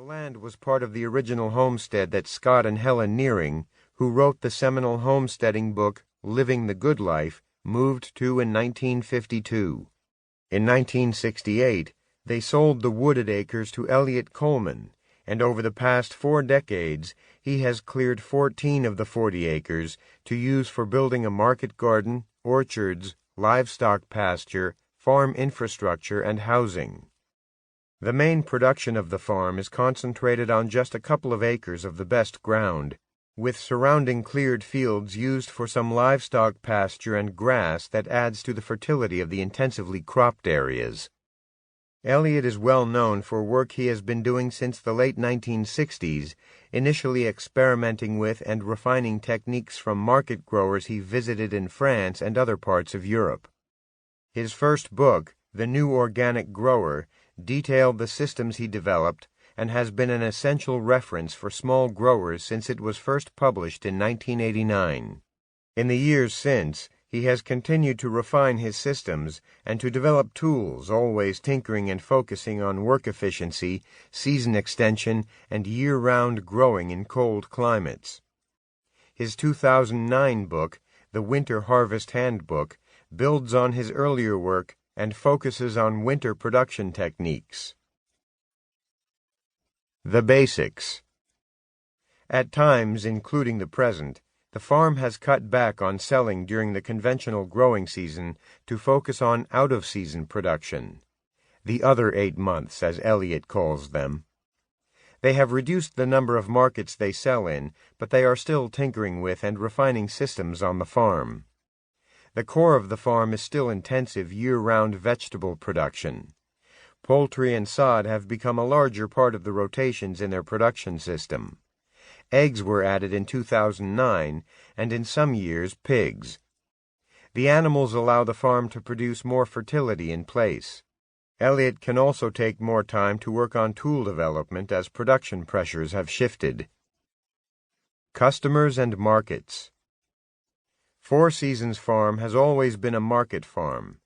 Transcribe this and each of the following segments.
land was part of the original homestead that Scott and Helen Nearing, who wrote the seminal homesteading book Living the Good Life, moved to in 1952. In 1968, they sold the wooded acres to Eliot Coleman, and over the past 4 decades, he has cleared 14 of the 40 acres to use for building a market garden, orchards, livestock pasture, farm infrastructure, and housing. The main production of the farm is concentrated on just a couple of acres of the best ground, with surrounding cleared fields used for some livestock pasture and grass that adds to the fertility of the intensively cropped areas. Eliot is well known for work he has been doing since the late 1960s, initially experimenting with and refining techniques from market growers he visited in France and other parts of Europe. His first book, The New Organic Grower, detailed the systems he developed and has been an essential reference for small growers since it was first published in 1989. In the years since, he has continued to refine his systems and to develop tools, always tinkering and focusing on work efficiency, season extension, and year-round growing in cold climates. His 2009 book, The Winter Harvest Handbook, builds on his earlier work and focuses on winter production techniques. The basics. At times, including the present, the farm has cut back on selling during the conventional growing season to focus on out-of-season production, the other 8 months, as Eliot calls them. They have reduced the number of markets they sell in, but they are still tinkering with and refining systems on the farm. The core of the farm is still intensive year-round vegetable production. Poultry and sod have become a larger part of the rotations in their production system. Eggs were added in 2009, and in some years pigs. The animals allow the farm to produce more fertility in place. Eliot can also take more time to work on tool development as production pressures have shifted. Customers and markets. Four Seasons Farm has always been a market farm.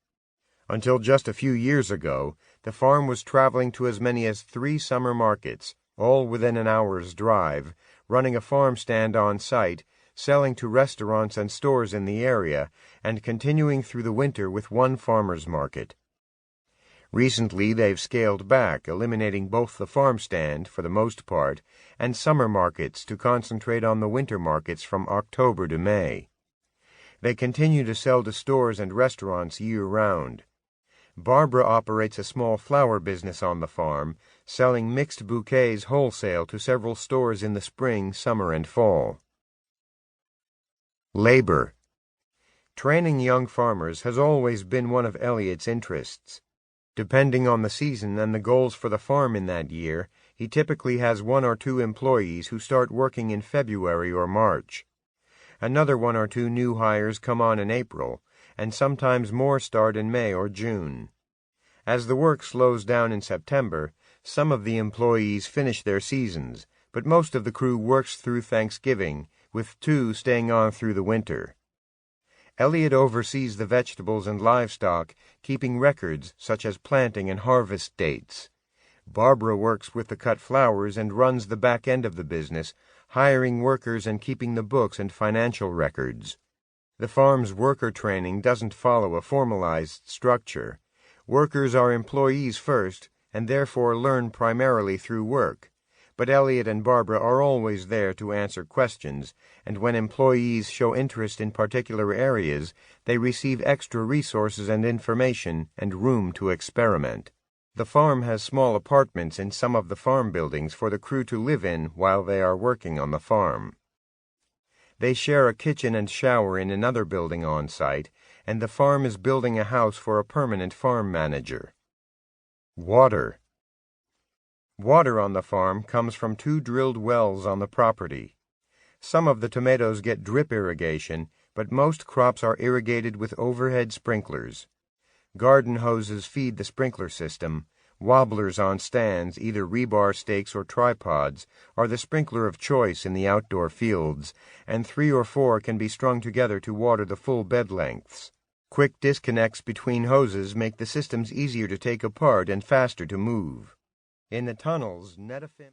Until just a few years ago, the farm was traveling to as many as 3 summer markets, all within an hour's drive, running a farm stand on site, selling to restaurants and stores in the area, and continuing through the winter with one farmer's market. Recently, they've scaled back, eliminating both the farm stand, for the most part, and summer markets to concentrate on the winter markets from October to May. They continue to sell to stores and restaurants year-round. Barbara operates a small flower business on the farm, selling mixed bouquets wholesale to several stores in the spring, summer, and fall. Labor. Training young farmers has always been one of Eliot's interests. Depending on the season and the goals for the farm in that year, he typically has 1 or 2 employees who start working in February or March. Another 1 or 2 new hires come on in April, and sometimes more start in May or June. As the work slows down in September, some of the employees finish their seasons, but most of the crew works through Thanksgiving, with 2 staying on through the winter. Eliot oversees the vegetables and livestock, keeping records such as planting and harvest dates. Barbara works with the cut flowers and runs the back end of the business, hiring workers and keeping the books and financial records. The farm's worker training doesn't follow a formalized structure. Workers are employees first, and therefore learn primarily through work. But Eliot and Barbara are always there to answer questions, and when employees show interest in particular areas, they receive extra resources and information and room to experiment. The farm has small apartments in some of the farm buildings for the crew to live in while they are working on the farm. They share a kitchen and shower in another building on site, and the farm is building a house for a permanent farm manager. Water. Water on the farm comes from 2 drilled wells on the property. Some of the tomatoes get drip irrigation, but most crops are irrigated with overhead sprinklers. Garden hoses feed the sprinkler system. Wobblers on stands, either rebar stakes or tripods, are the sprinkler of choice in the outdoor fields, and 3 or 4 can be strung together to water the full bed lengths. Quick disconnects between hoses make the systems easier to take apart and faster to move. In the tunnels, Netafim